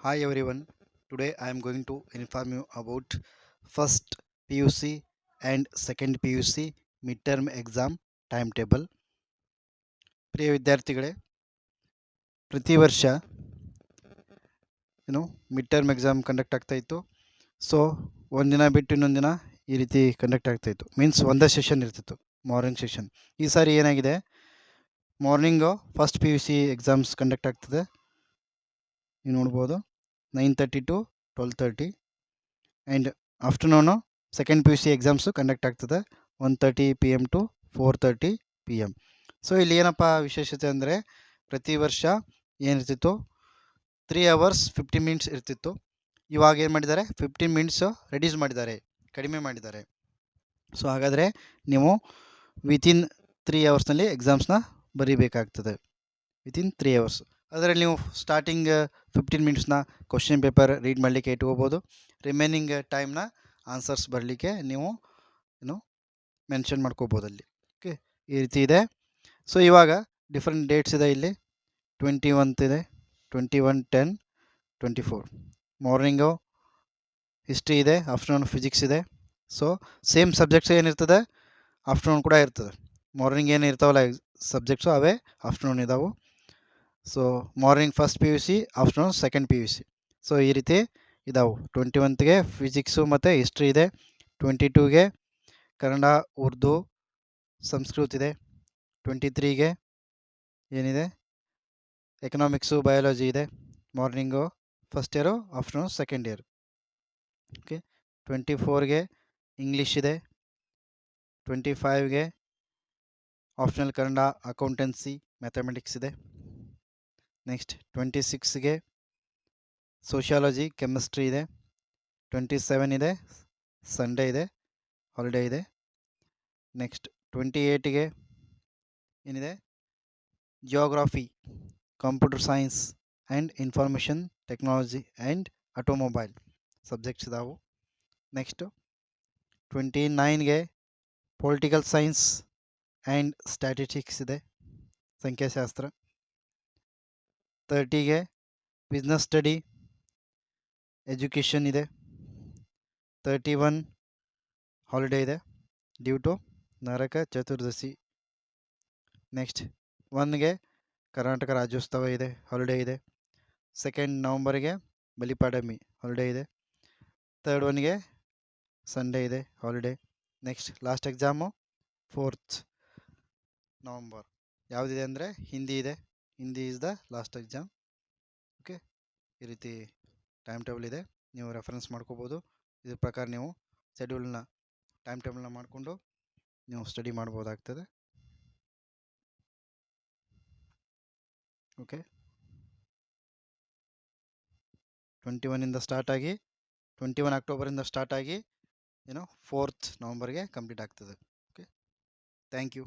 Hi everyone. Today I am going to inform you about first PUC and second PUC midterm exam timetable. ಪ್ರಿಯ ವಿದ್ಯಾರ್ಥಿಗಳೇ, ಪ್ರತಿ ವರ್ಷ mid term exam conduct ಆಗ್ತಾ ಇತ್ತು. So ಒಂದಿನ ಬಿಟ್ಟು ಇನ್ನೊಂದು ದಿನ ಈ ರೀತಿ ಕಂಡಕ್ಟ್ ಆಗ್ತಾ ಇತ್ತು. ಮೀನ್ಸ್ ಒಂದೇ ಸೆಷನ್ ಇರ್ತಿತ್ತು, ಮಾರ್ನಿಂಗ್ ಸೆಷನ್. ಈ ಸಾರಿ ಏನಾಗಿದೆ, morning first PUC exams conduct ಆಗ್ತದೆ. ನೀವು ನೋಡ್ಬೋದು 9:30 to 12:30 and afternoon second PUC exams conduct ಆಗ್ತದೆ 1:30 PM to 4:30 PM. ಸೊ ಇಲ್ಲಿ ಏನಪ್ಪ ವಿಶೇಷತೆ ಅಂದರೆ, ಪ್ರತಿ ವರ್ಷ ಏನಿರ್ತಿತ್ತು 3 hours 50 minutes ಇರ್ತಿತ್ತು. ಇವಾಗ ಏನು ಮಾಡಿದ್ದಾರೆ, 15 minutes ರೆಡ್ಯೂಸ್ ಮಾಡಿದ್ದಾರೆ, ಕಡಿಮೆ ಮಾಡಿದ್ದಾರೆ. ಸೊ ಹಾಗಾದರೆ ನೀವು ವಿತಿನ್ 3 hours ಎಕ್ಸಾಮ್ಸ್ನ ಬರೀಬೇಕಾಗ್ತದೆ, ವಿತಿನ್ 3 hours. ಅದರಲ್ಲಿ ನೀವು ಸ್ಟಾರ್ಟಿಂಗ್ 15 minutesನ ಕ್ವಶನ್ ಪೇಪರ್ ರೀಡ್ ಮಾಡಲಿಕ್ಕೆ ಇಟ್ಕೋಬೋದು. ರಿಮೈನಿಂಗ್ ಟೈಮ್ನ ಆನ್ಸರ್ಸ್ ಬರಲಿಕ್ಕೆ ನೀವು ಮೆನ್ಷನ್ ಮಾಡ್ಕೋಬೋದು ಅಲ್ಲಿ. ಓಕೆ, ಈ ರೀತಿ ಇದೆ. ಸೊ ಇವಾಗ ಡಿಫ್ರೆಂಟ್ ಡೇಟ್ಸ್ ಇದೆ. ಇಲ್ಲಿ 21 ಇದೆ, 21, 10, 24. ಮಾರ್ನಿಂಗು ಹಿಸ್ಟ್ರಿ ಇದೆ, ಆಫ್ಟರ್ನೂನ್ ಫಿಸಿಕ್ಸ್ ಇದೆ. ಸೊ ಸೇಮ್ ಸಬ್ಜೆಕ್ಟ್ಸ್ ಏನಿರ್ತದೆ ಆಫ್ಟರ್ನೂನ್ ಕೂಡ ಇರ್ತದೆ. ಮಾರ್ನಿಂಗ್ ಏನು ಇರ್ತಾವಲ್ಲ ಸಬ್ಜೆಕ್ಟ್ಸು ಅವೇ ಆಫ್ಟರ್ನೂನ್ ಇದ್ದಾವೆ. So morning first PUC, afternoon second PUC. So ಈ ರೀತಿ ಇದಾವೆ. 21ಗೆ ಫಿಸಿಕ್ಸು ಮತ್ತು ಹಿಸ್ಟ್ರಿ ಇದೆ. 22ಗೆ ಕನ್ನಡ, ಉರ್ದು, ಸಂಸ್ಕೃತ ಇದೆ. 23ಗೆ ಏನಿದೆ, ಎಕನಾಮಿಕ್ಸು, ಬಯಾಲಜಿ ಇದೆ. Morning first year, afternoon second year. Okay, 24ಗೆ ಇಂಗ್ಲೀಷ್ ಇದೆ. 25ಗೆ ಆಪ್ಷನಲ್ ಕನ್ನಡ, ಅಕೌಂಟೆನ್ಸಿ, ಮ್ಯಾಥಮೆಟಿಕ್ಸ್ ಇದೆ. ನೆಕ್ಸ್ಟ್ 26ಗೆ ಸೋಷಿಯಾಲಜಿ, ಕೆಮಿಸ್ಟ್ರಿ ಇದೆ. 27 ಇದೆ, ಸಂಡೇ ಇದೆ, ಹಾಲಿಡೇ ಇದೆ. ನೆಕ್ಸ್ಟ್ 28ಗೆ ಏನಿದೆ, geography, computer science and information technology and automobile subjects ಇದಾವೆ. ನೆಕ್ಸ್ಟು 29ಗೆ ಪೊಲಿಟಿಕಲ್ ಸೈನ್ಸ್ ಆ್ಯಂಡ್ ಸ್ಟ್ಯಾಟಿಸ್ಟಿಕ್ಸ್ ಇದೆ, ಸಂಖ್ಯಾಶಾಸ್ತ್ರ. 30ಗೆ ಬಿಸ್ನೆಸ್ ಸ್ಟಡಿ, ಎಜುಕೇಷನ್ ಇದೆ. 31 ಹಾಲಿಡೇ ಇದೆ due to Naraka Chaturdashi. Next 1ಗೆ ಕರ್ನಾಟಕ ರಾಜ್ಯೋತ್ಸವ ಇದೆ, ಹಾಲಿಡೇ ಇದೆ. 2 ನವಂಬರ್ಗೆ ಬಲಿಪಾಡಮಿ, ಹಾಲಿಡೇ ಇದೆ. 3rd 1ಗೆ ಸಂಡೇ ಇದೆ, holiday. Next last exam 4th November. ಯಾವುದಿದೆ ಅಂದರೆ ಹಿಂದಿ ಇದೆ. Hindi is the last exam. Okay, ಈ ರೀತಿ ಟೈಮ್ ಟೇಬಲ್ ಇದೆ, ನೀವು ರೆಫರೆನ್ಸ್ ಮಾಡ್ಕೋಬೋದು. ಇದ್ರ ಪ್ರಕಾರ ನೀವು ಶೆಡ್ಯೂಲ್ನ, ಟೈಮ್ ಟೇಬಲ್ನ ಮಾಡಿಕೊಂಡು ನೀವು ಸ್ಟಡಿ ಮಾಡ್ಬೋದಾಗ್ತದೆ. ಓಕೆ, 21ಇಂದ ಸ್ಟಾರ್ಟ್ ಆಗಿ 21 ಅಕ್ಟೋಬರಿಂದ ಸ್ಟಾರ್ಟ್ ಆಗಿ 4th ನವಂಬರ್ಗೆ ಕಂಪ್ಲೀಟ್ ಆಗ್ತದೆ. Okay, thank you.